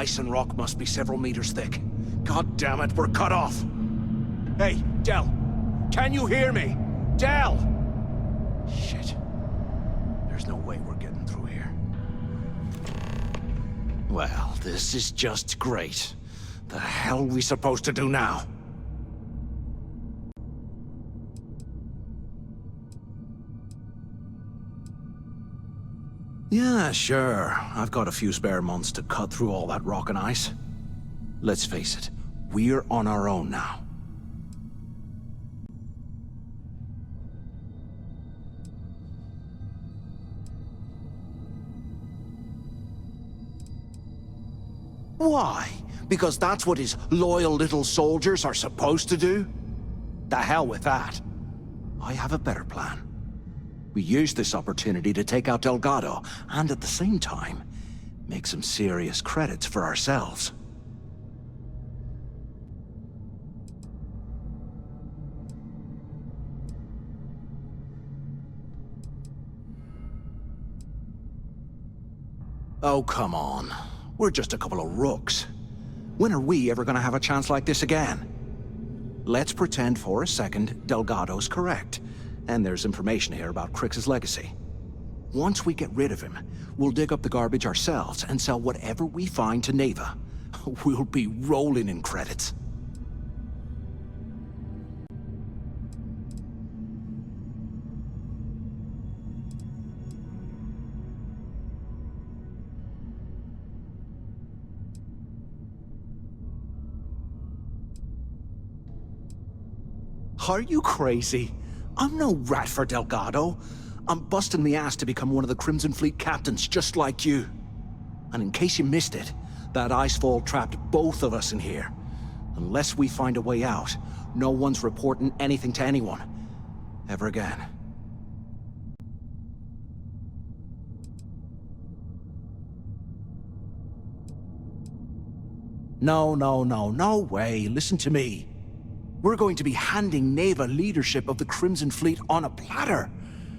ice and rock must be several meters thick. God damn it, we're cut off! Hey, Del! Can you hear me? Del! Shit. There's no way we're getting through here. Well, this is just great. The hell are we supposed to do now? Yeah, sure. I've got a few spare months to cut through all that rock and ice. Let's face it, we're on our own now. Why? Because that's what his loyal little soldiers are supposed to do? The hell with that. I have a better plan. We use this opportunity to take out Delgado, and at the same time, make some serious credits for ourselves. Oh, come on. We're just a couple of rooks. When are we ever gonna have a chance like this again? Let's pretend for a second Delgado's correct, and there's information here about Crix's legacy. Once we get rid of him, we'll dig up the garbage ourselves and sell whatever we find to Neva. We'll be rolling in credits. Are you crazy? I'm no rat for Delgado. I'm busting the ass to become one of the Crimson Fleet captains, just like you. And in case you missed it, that icefall trapped both of us in here. Unless we find a way out, no one's reporting anything to anyone. Ever again. No way. Listen to me. We're going to be handing Neva leadership of the Crimson Fleet on a platter.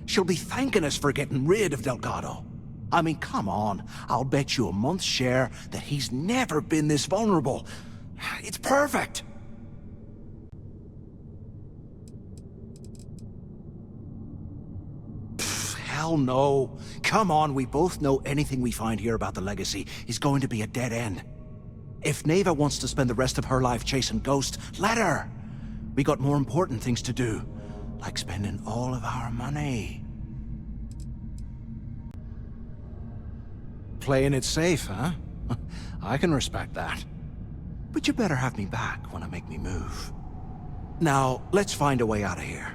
She'll be thanking us for getting rid of Delgado. I mean, come on. I'll bet you a month's share that he's never been this vulnerable. It's perfect. Pfft, hell no. Come on, we both know anything we find here about the legacy is going to be a dead end. If Neva wants to spend the rest of her life chasing ghosts, let her. We got more important things to do, like spending all of our money. Playing it safe, huh? I can respect that. But you better have me back when I make me move. Now, let's find a way out of here.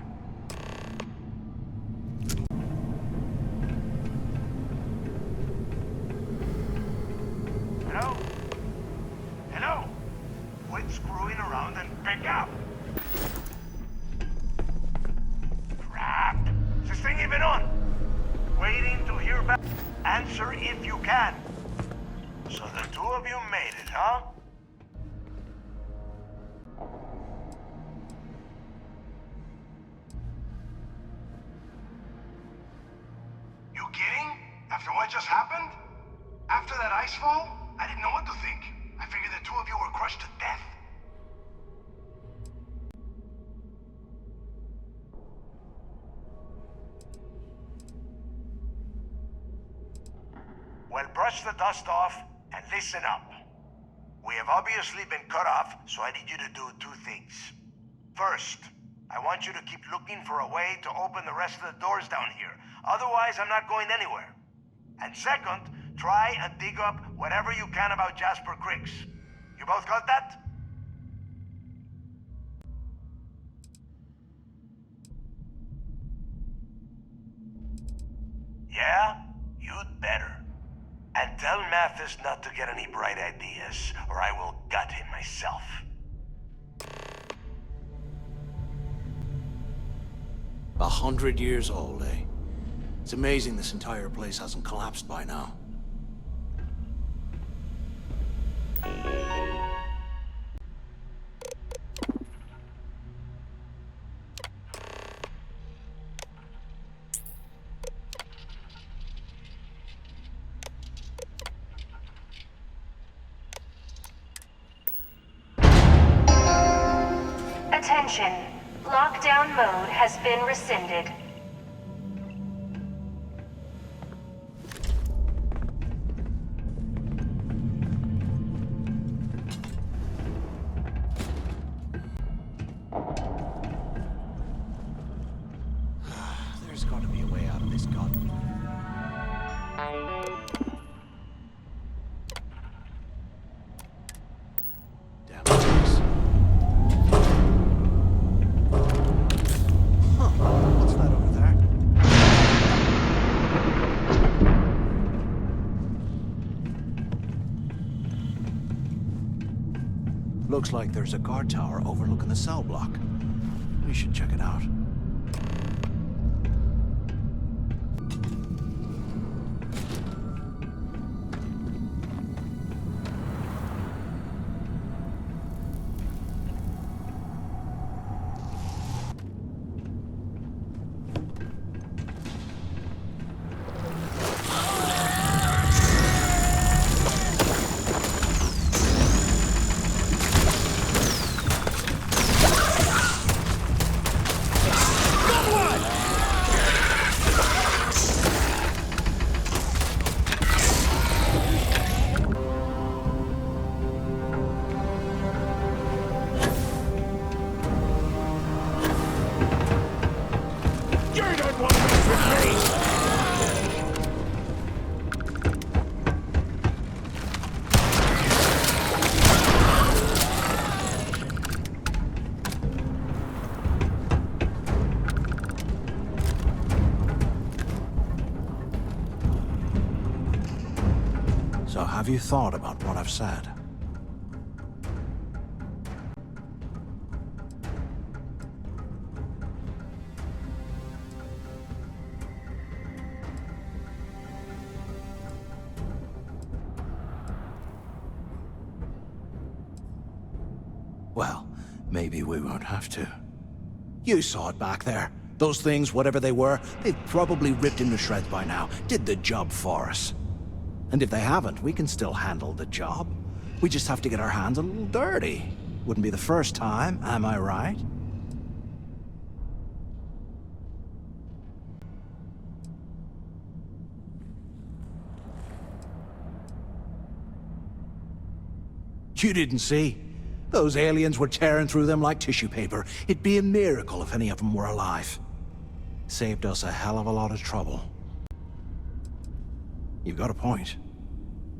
Hello? Hello? Quit screwing around and pick up! Crap! Is this thing even on? Waiting to hear back. Answer if you can. So the two of you made it, huh? You kidding? After what just happened? After that icefall? I didn't know what to think. I figured the two of you were crushed to death. Well, brush the dust off and listen up. We have obviously been cut off, so I need you to do two things. First, I want you to keep looking for a way to open the rest of the doors down here. Otherwise, I'm not going anywhere. And second, try and dig up whatever you can about Jasper Crix. You both got that? Yeah? You'd better. And tell Mathis not to get any bright ideas, or I will gut him myself. 100 years old, eh? It's amazing this entire place hasn't collapsed by now. Attention. Lockdown mode has been rescinded. There's got to be a way out of this god. Damn place. Huh, what's that over there? Looks like there's a guard tower overlooking the cell block. We should check it out. So have you thought about what I've said? Well, maybe we won't have to. You saw it back there. Those things, whatever they were, they've probably ripped him to shreds by now. Did the job for us. And if they haven't, we can still handle the job. We just have to get our hands a little dirty. Wouldn't be the first time, am I right? You didn't see? Those aliens were tearing through them like tissue paper. It'd be a miracle if any of them were alive. Saved us a hell of a lot of trouble. You've got a point.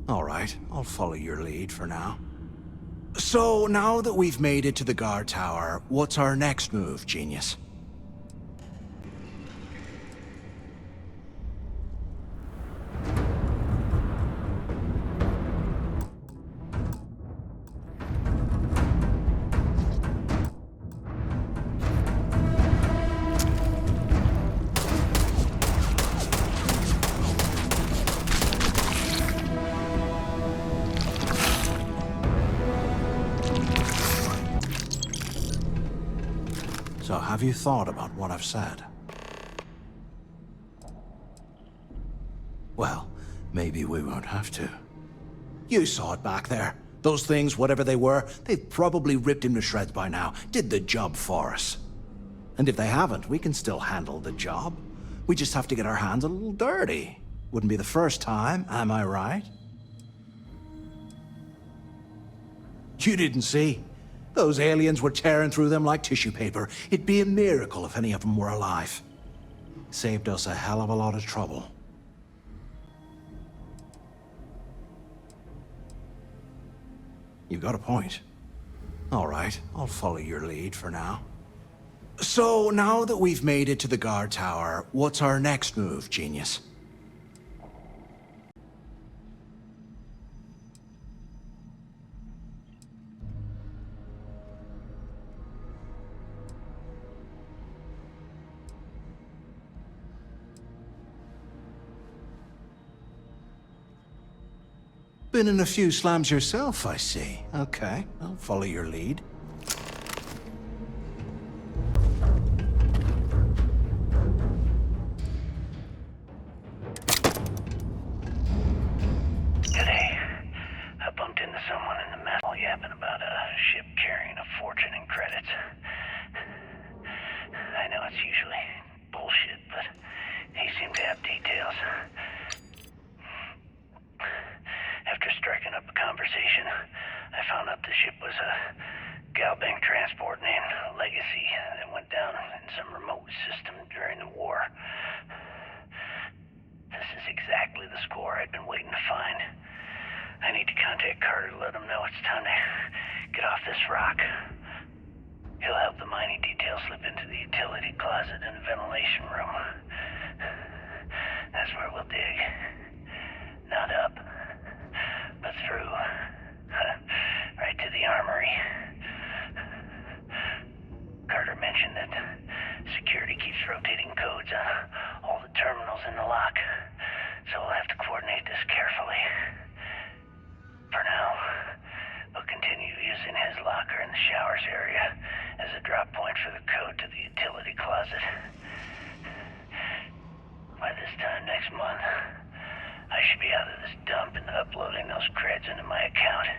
All right, I'll follow your lead for now. So, now that we've made it to the guard tower, what's our next move, genius? So have you thought about what I've said? Well, maybe we won't have to. You saw it back there. Those things, whatever they were, they've probably ripped him to shreds by now. Did the job for us. And if they haven't, we can still handle the job. We just have to get our hands a little dirty. Wouldn't be the first time, am I right? You didn't see? Those aliens were tearing through them like tissue paper. It'd be a miracle if any of them were alive. Saved us a hell of a lot of trouble. You've got a point. All right, I'll follow your lead for now. So, now that we've made it to the guard tower, what's our next move, genius? Been in a few slams yourself, I see. Okay, I'll follow your lead. Today, I bumped into someone in the mess hall yapping about a ship carrying a fortune in credits. system during the war. This is exactly the score I'd been waiting to find. I need to contact Carter to let him know it's time to get off this rock. He'll help the mining detail slip into the utility closet in the ventilation room. That's where we'll dig. Not up, but through. Right to the armory. Carter mentioned that security keeps rotating codes on all the terminals in the lock, so we'll have to coordinate this carefully. For now, we'll continue using his locker in the showers area as a drop point for the code to the utility closet. By this time next month, I should be out of this dump and uploading those creds into my account.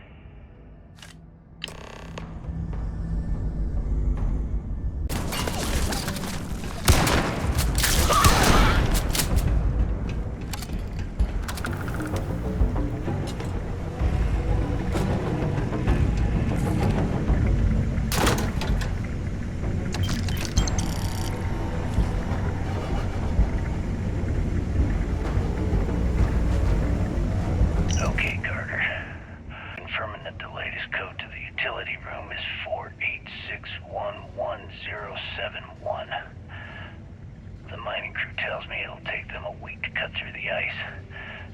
Okay, Carter. Confirming that the latest code to the utility room is 486111071. The mining crew tells me it'll take them a week to cut through the ice,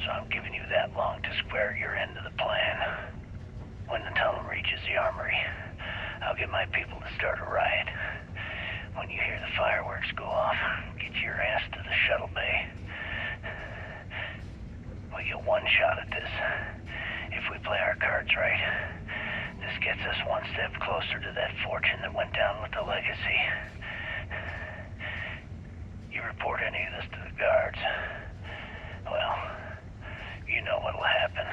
so I'm giving you that long to square your end of the plan. When the tunnel reaches the armory, I'll get my people to start a riot. When you hear the fireworks go off, get your ass to the shuttle bay. We get one shot at this. If we play our cards right, this gets us one step closer to that fortune that went down with the legacy. You report any of this to the guards, well, you know what'll happen.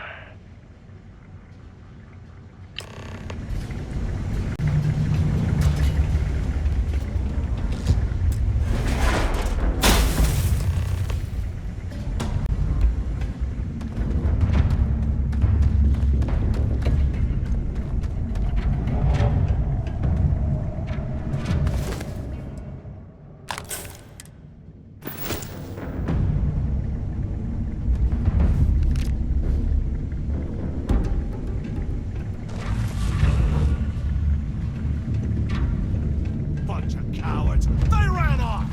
Bunch of cowards. They ran off!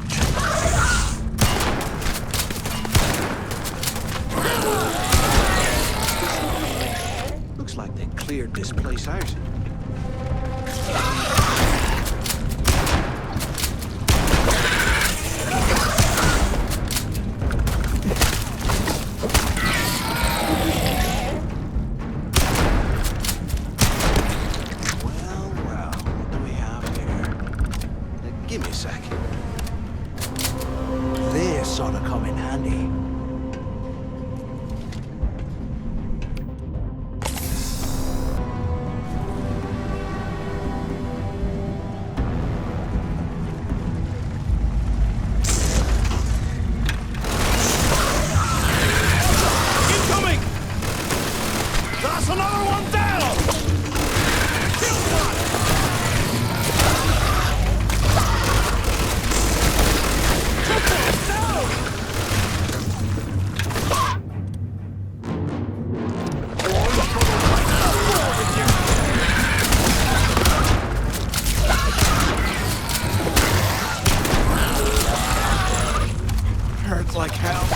Looks like they cleared this place out. Well, what do we have here? Give me a sec. This ought to come in handy. Incoming! That's another one down! Kill one! Hurts like hell.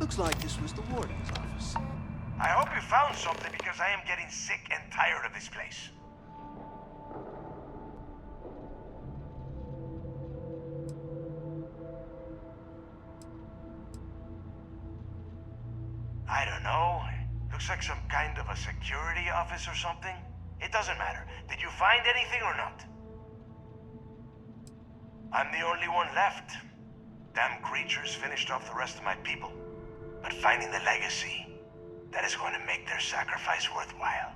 Looks like this was the warden's office. I hope you found something because I am getting sick and tired of this place. I don't know. Looks like some kind of a security office or something. It doesn't matter. Did you find anything or not? I'm the only one left. Damn creatures finished off the rest of my people. But finding the legacy, that is going to make their sacrifice worthwhile.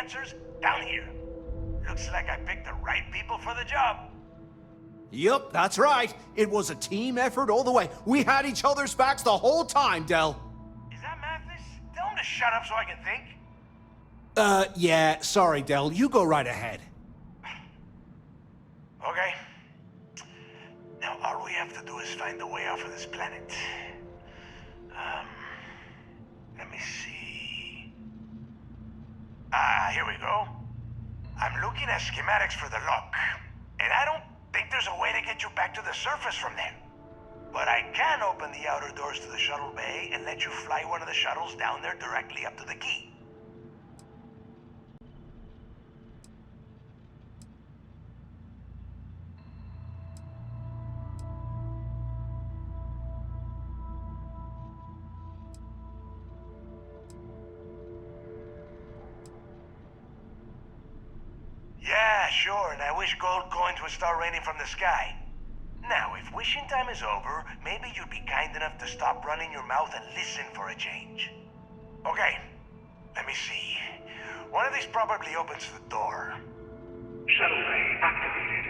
answers down here. Looks like I picked the right people for the job. Yup, that's right. It was a team effort all the way. We had each other's backs the whole time, Del. Is that Mathis? Tell him to shut up so I can think. Yeah, sorry, Del. You go right ahead. Okay. Now all we have to do is find the way off of this planet. Let me see. Here we go. I'm looking at schematics for the lock, and I don't think there's a way to get you back to the surface from there. But I can open the outer doors to the shuttle bay and let you fly one of the shuttles down there directly up to the key. Yeah, sure, and I wish gold coins would start raining from the sky. Now, if wishing time is over, maybe you'd be kind enough to stop running your mouth and listen for a change. Okay, let me see. One of these probably opens the door. Shuttle bay activated.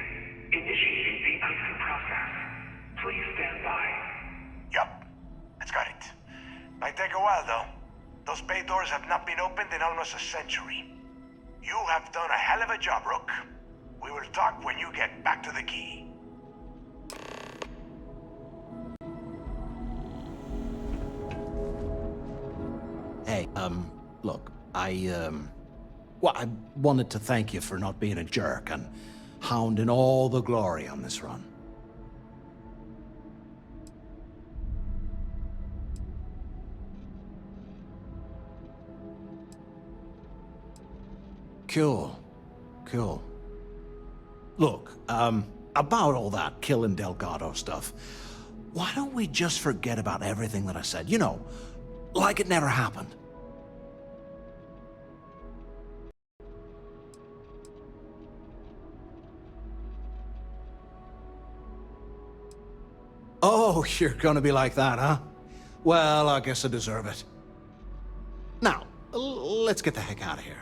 Initiating the icing process. Please stand by. Yup, that's got it. Might take a while, though. Those bay doors have not been opened in almost a century. You have done a hell of a job, Rook. We will talk when you get back to the key. Hey, look, well, I wanted to thank you for not being a jerk and hounding all the glory on this run. Cool. Cool. Look, about all that killing Delgado stuff, why don't we just forget about everything that I said? You know, like it never happened. Oh, you're gonna be like that, huh? Well, I guess I deserve it. Now, let's get the heck out of here.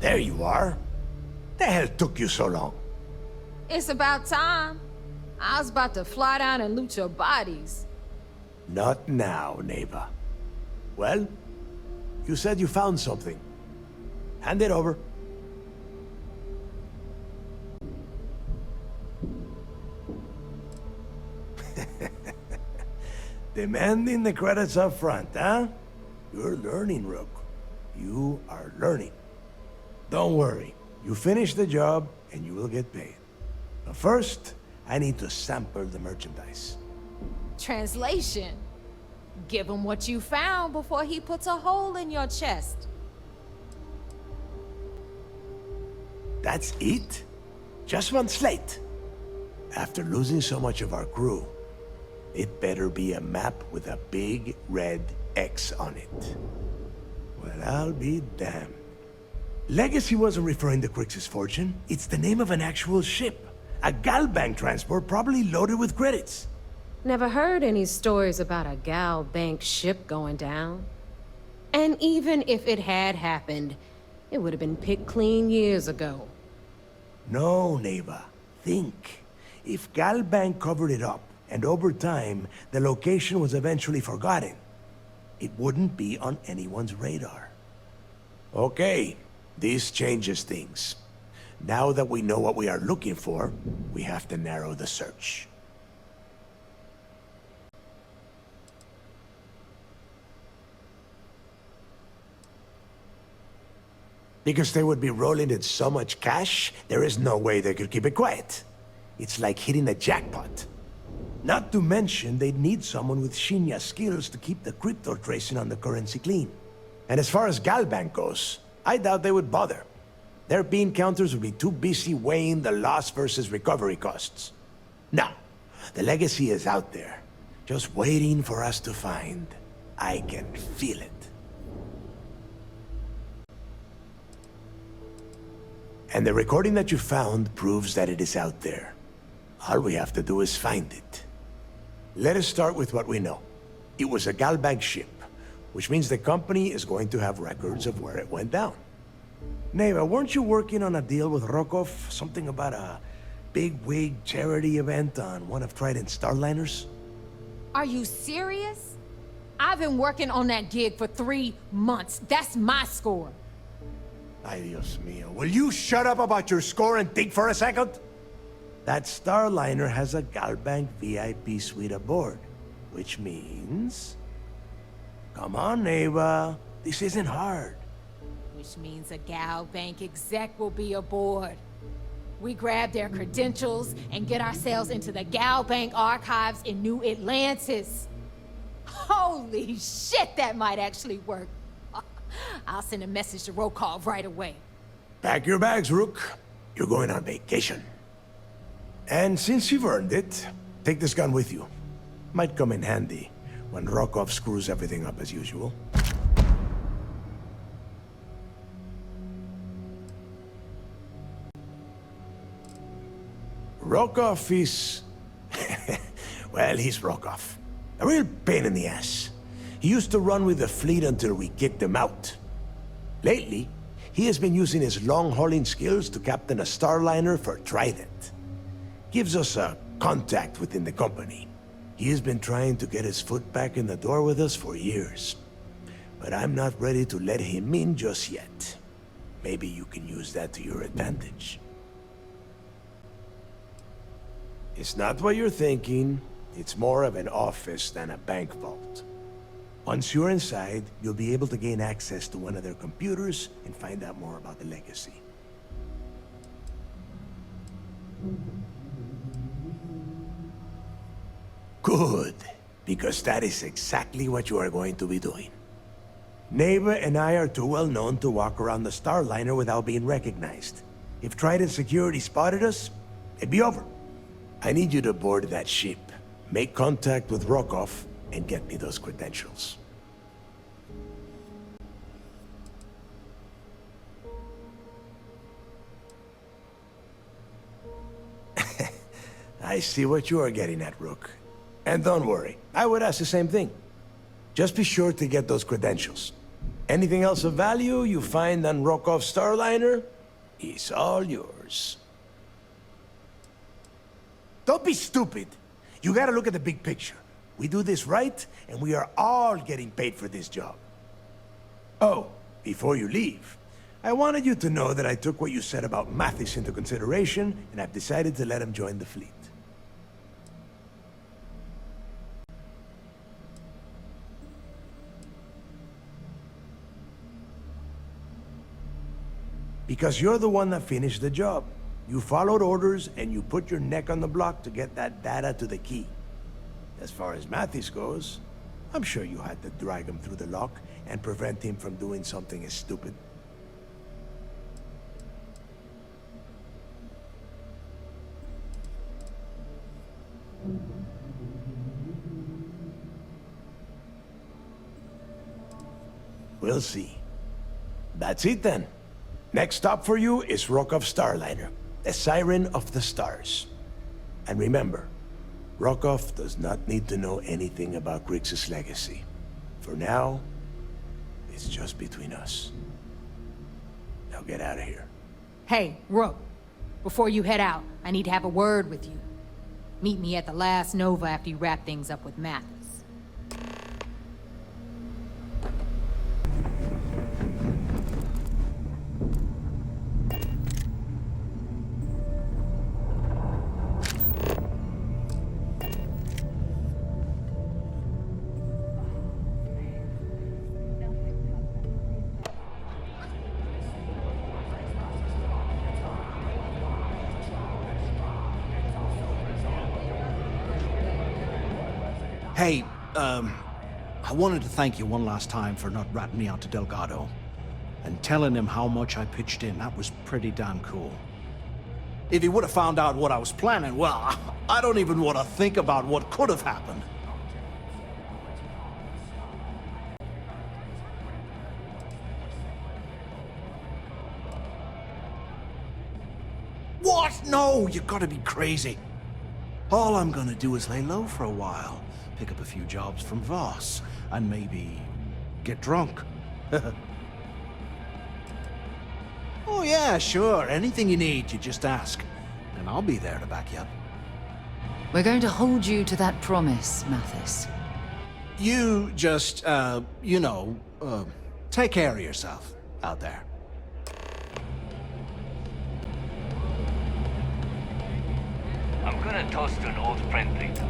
There you are. The hell took you so long? It's about time. I was about to fly down and loot your bodies. Not now, neighbor. Well, you said you found something. Hand it over. Demanding the credits up front, huh? You're learning, Rook. You are learning. Don't worry. You finish the job, and you will get paid. But first, I need to sample the merchandise. Translation. Give him what you found before he puts a hole in your chest. That's it? Just one slate? After losing so much of our crew, it better be a map with a big red X on it. Well, I'll be damned. Legacy wasn't referring to Crix's fortune. It's the name of an actual ship. A Galbank transport probably loaded with credits. Never heard any stories about a Gal Bank ship going down. And even if it had happened, it would have been picked clean years ago. No, neighbor. Think. If Galbank covered it up, and over time, the location was eventually forgotten, it wouldn't be on anyone's radar. Okay, this changes things. Now that we know what we are looking for, we have to narrow the search. Because they would be rolling in so much cash, there is no way they could keep it quiet. It's like hitting a jackpot. Not to mention, they'd need someone with Shinya skills to keep the crypto tracing on the currency clean. And as far as Galbank goes, I doubt they would bother. Their bean counters would be too busy weighing the loss versus recovery costs. No, the legacy is out there, just waiting for us to find. I can feel it. And the recording that you found proves that it is out there. All we have to do is find it. Let us start with what we know. It was a Galbank ship, which means the company is going to have records of where it went down. Neva, weren't you working on a deal with Rokov? Something about a big-wig charity event on one of Trident's Starliners? Are you serious? I've been working on that gig for 3 months. That's my score. Ay, Dios mío. Will you shut up about your score and think for a second? That Starliner has a Galbank VIP suite aboard, which means... Come on, Neva. This isn't hard. Which means a Gal Bank exec will be aboard. We grab their credentials and get ourselves into the Gal Bank archives in New Atlantis. Holy shit, that might actually work. I'll send a message to Rokov right away. Pack your bags, Rook. You're going on vacation. And since you've earned it, take this gun with you. Might come in handy when Rokov screws everything up as usual. Rokov is... well, he's Rokov. A real pain in the ass. He used to run with the fleet until we kicked him out. Lately, he has been using his long-hauling skills to captain a Starliner for Trident. Gives us a contact within the company. He has been trying to get his foot back in the door with us for years. But I'm not ready to let him in just yet. Maybe you can use that to your advantage. It's not what you're thinking. It's more of an office than a bank vault. Once you're inside, you'll be able to gain access to one of their computers and find out more about the legacy. Good, because that is exactly what you are going to be doing. Neva and I are too well known to walk around the Starliner without being recognized. If Trident Security spotted us, it'd be over. I need you to board that ship, make contact with Rokov, and get me those credentials. I see what you are getting at, Rook. And don't worry, I would ask the same thing. Just be sure to get those credentials. Anything else of value you find on Rokoff's Starliner? It's all yours. Don't be stupid. You gotta look at the big picture. We do this right, and we are all getting paid for this job. Oh, before you leave, I wanted you to know that I took what you said about Mathis into consideration, and I've decided to let him join the fleet. Because you're the one that finished the job. You followed orders, and you put your neck on the block to get that data to the key. As far as Mathis goes, I'm sure you had to drag him through the lock and prevent him from doing something as stupid. We'll see. That's it then. Next stop for you is Rokoff's Starliner, the Siren of the Stars. And remember, Rokoff does not need to know anything about Grixis' legacy. For now, it's just between us. Now get out of here. Hey, Rook, before you head out, I need to have a word with you. Meet me at the last Nova after you wrap things up with Mathis. Hey, I wanted to thank you one last time for not ratting me out to Delgado. And telling him how much I pitched in. That was pretty damn cool. If he would have found out what I was planning, well, I don't even want to think about what could have happened. What? No, you gotta be crazy. All I'm gonna do is lay low for a while. Pick up a few jobs from Voss, and maybe get drunk. Oh yeah, sure. Anything you need, you just ask. And I'll be there to back you up. We're going to hold you to that promise, Mathis. You just, take care of yourself out there. I'm gonna toast to an old friend later.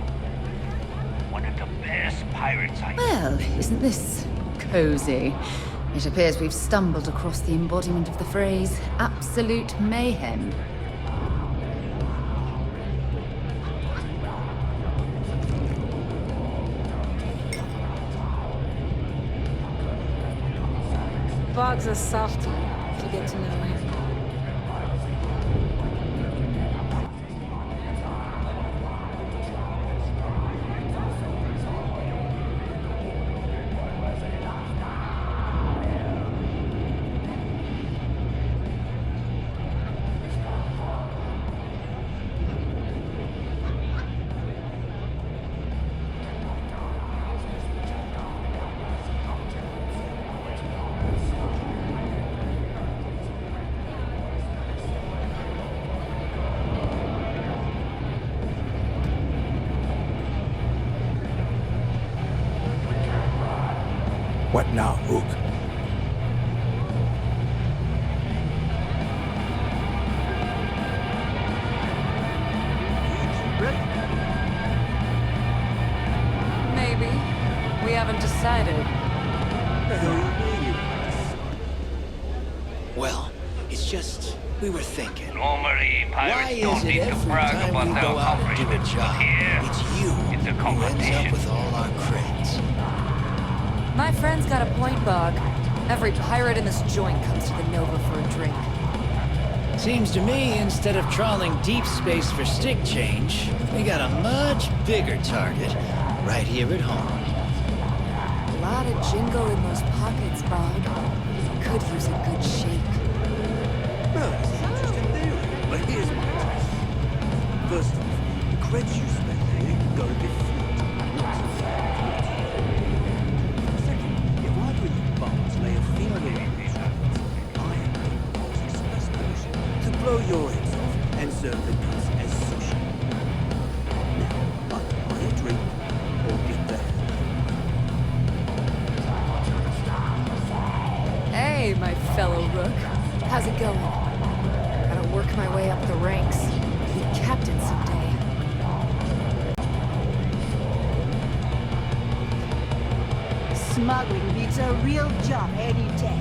One of the best pirates I know. Well, isn't this cozy? It appears we've stumbled across the embodiment of the phrase absolute mayhem. Bog's a softie, if you get to know him. What now, Rook? Maybe. We haven't decided. Well, it's just, we were thinking. Normally, Why pirates is don't it need to every brag time about we their go out and do a accomplishments, but job, here, it's you it's a who ends competition. up with all our credits? My friend's got a point, Bog. Every pirate in this joint comes to the Nova for a drink. Seems to me, instead of trawling deep space for stick change, we got a much bigger target right here at home. A lot of jingle in those pockets, Bog. Could use a good shake. Well, it's an interesting theory, but here's my test. First off, the credits you spend here go to be fluid. Second, if I bring you bars lay a blow your heads off and serve the goods as sushi. Now, either buy a drink or get the hell. Hey, my fellow Rook. How's it going? Gotta work my way up the ranks. Be captain someday. Smuggling beats a real job any day.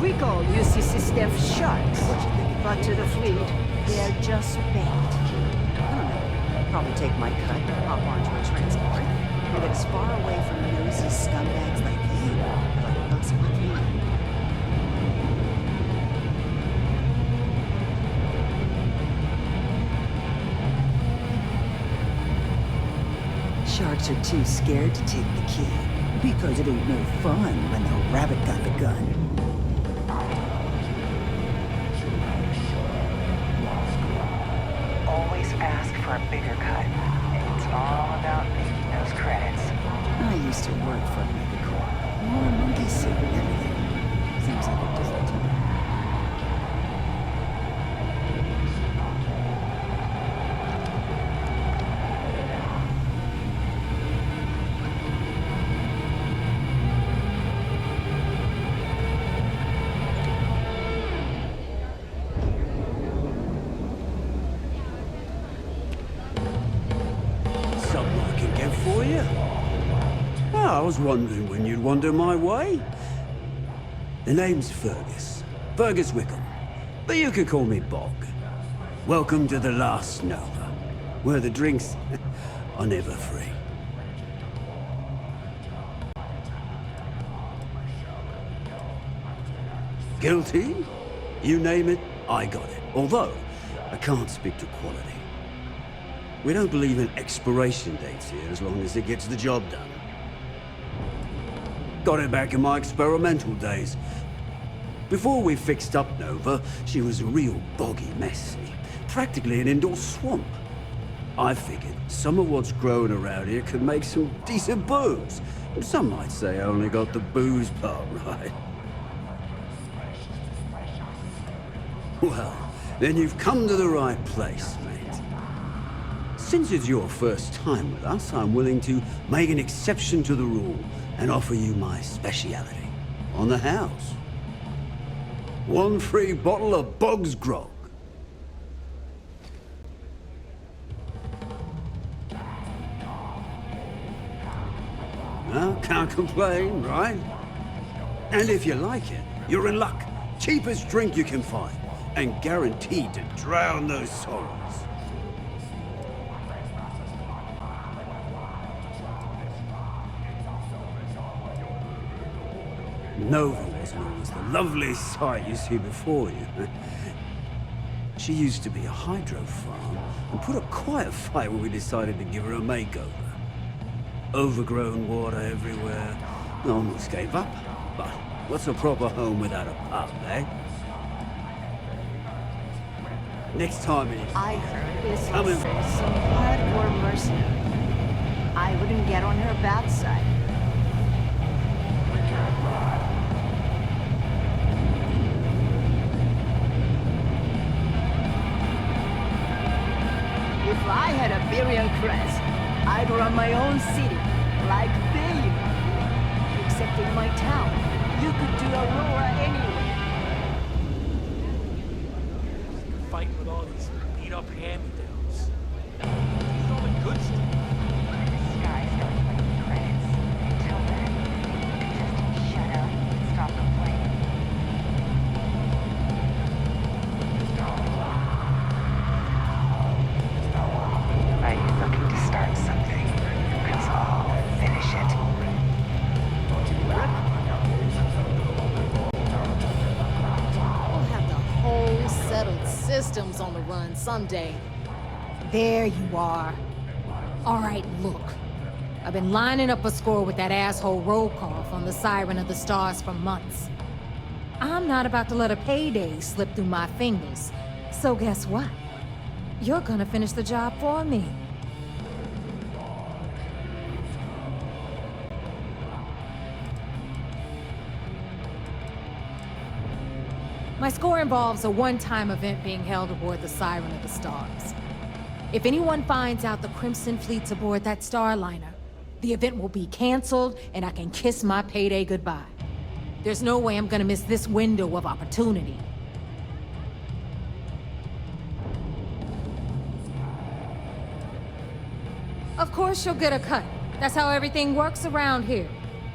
Rico uses his Steph sharks, but to the fleet, they're just bait. I don't know. Probably take my cut and hop onto a transport. And get as far away from nosy scumbags like you as I possibly can. Sharks are too scared to take the key. Because it ain't no fun when the rabbit got the gun. Always ask for a bigger cut. It's all about making those credits. I used to work for a megacorp. More monkey suit and everything. Seems like a different time. Something I can get for you? Oh, I was wondering when you'd wander my way. The name's Fergus. Fergus Wickham. But you could call me Bog. Welcome to the last Nova, where the drinks are never free. Guilty? You name it, I got it. Although, I can't speak to quality. We don't believe in expiration dates here as long as it gets the job done. Got it back in my experimental days. Before we fixed up Nova, she was a real boggy mess. Practically an indoor swamp. I figured some of what's growing around here could make some decent booze. Some might say I only got the booze part right. Well, then you've come to the right place, mate. Since it's your first time with us, I'm willing to make an exception to the rule and offer you my speciality on the house. 1 free bottle of Bog's Grog. Well, can't complain, right? And if you like it, you're in luck. Cheapest drink you can find, and guaranteed to drown those sorrows. Nova wasn't always the lovely sight you see before you. She used to be a hydro farm and put up quite a fight when we decided to give her a makeover. Overgrown water everywhere. I almost gave up. But what's a proper home without a pub, eh? Next time it is... I heard Isla says some hardcore mercenary. I wouldn't get on her bad side. If I had a Birion crest, I'd run my own city, like they do. Except in my town, you could do Aurora anywhere. Fighting with all these beat-up hand-me-downs. These are all the good stuff. The sky's gonna play the credits. Until then, just shut up and stop complaining. Are you looking to start something? Because I'll finish it. We'll have the whole settled systems on the run someday. There you are. All right, look. I've been lining up a score with that asshole Rokoff on the Siren of the Stars for months. I'm not about to let a payday slip through my fingers. So guess what? You're gonna finish the job for me. My score involves a one-time event being held aboard the Siren of the Stars. If anyone finds out the Crimson Fleet's aboard that Starliner, the event will be canceled and I can kiss my payday goodbye. There's no way I'm gonna miss this window of opportunity. Of course you'll get a cut. That's how everything works around here.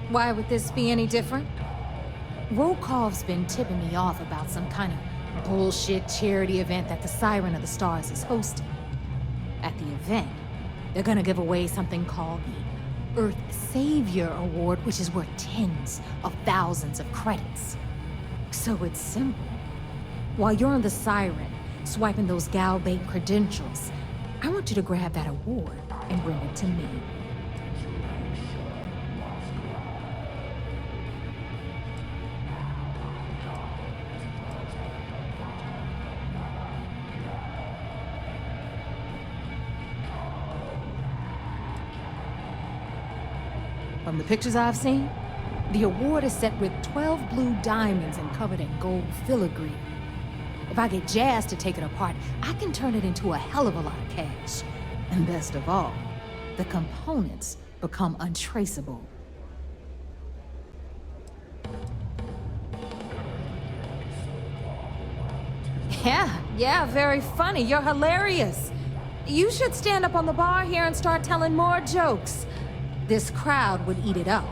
Why would this be any different? Rokov's been tipping me off about some kind of bullshit charity event that the Siren of the Stars is hosting. At the event, they're gonna give away something called the Earth Savior Award, which is worth tens of thousands of credits. So it's simple. While you're on the Siren, swiping those Galbank credentials, I want you to grab that award and bring it to me. From the pictures I've seen, the award is set with 12 blue diamonds and covered in gold filigree. If I get Jazz to take it apart, I can turn it into a hell of a lot of cash. And best of all, the components become untraceable. Yeah, very funny. You're hilarious. You should stand up on the bar here and start telling more jokes. This crowd would eat it up.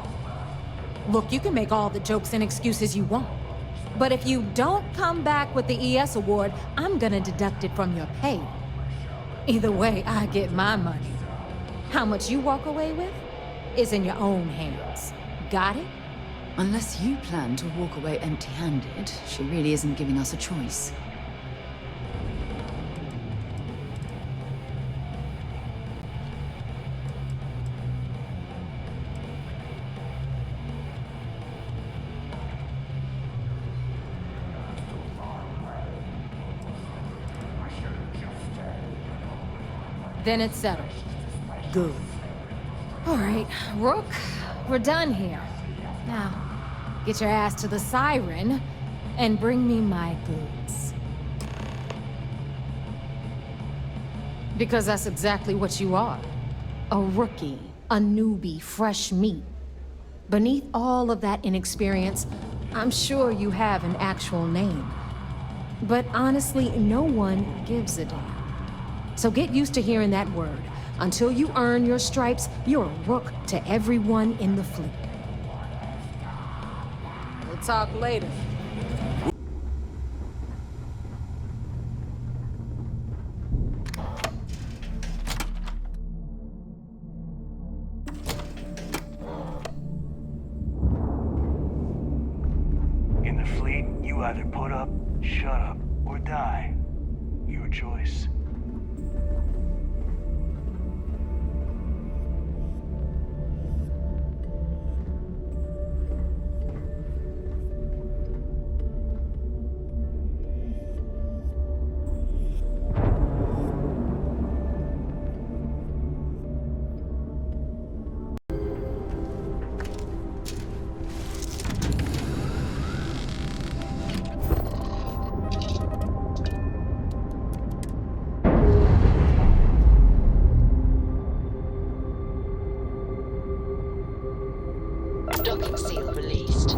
Look, you can make all the jokes and excuses you want. But if you don't come back with the ES award, I'm gonna deduct it from your pay. Either way, I get my money. How much you walk away with is in your own hands. Got it? Unless you plan to walk away empty-handed, she really isn't giving us a choice. Then it's settled. Good. All right, Rook, we're done here. Now, get your ass to the Siren and bring me my goods. Because that's exactly what you are. A rookie, a newbie, fresh meat. Beneath all of that inexperience, I'm sure you have an actual name. But honestly, no one gives a damn. So get used to hearing that word. Until you earn your stripes, you're a rook to everyone in the fleet. We'll talk later. In the fleet, you either put up, shut up, or die. Your choice. Docking seal released.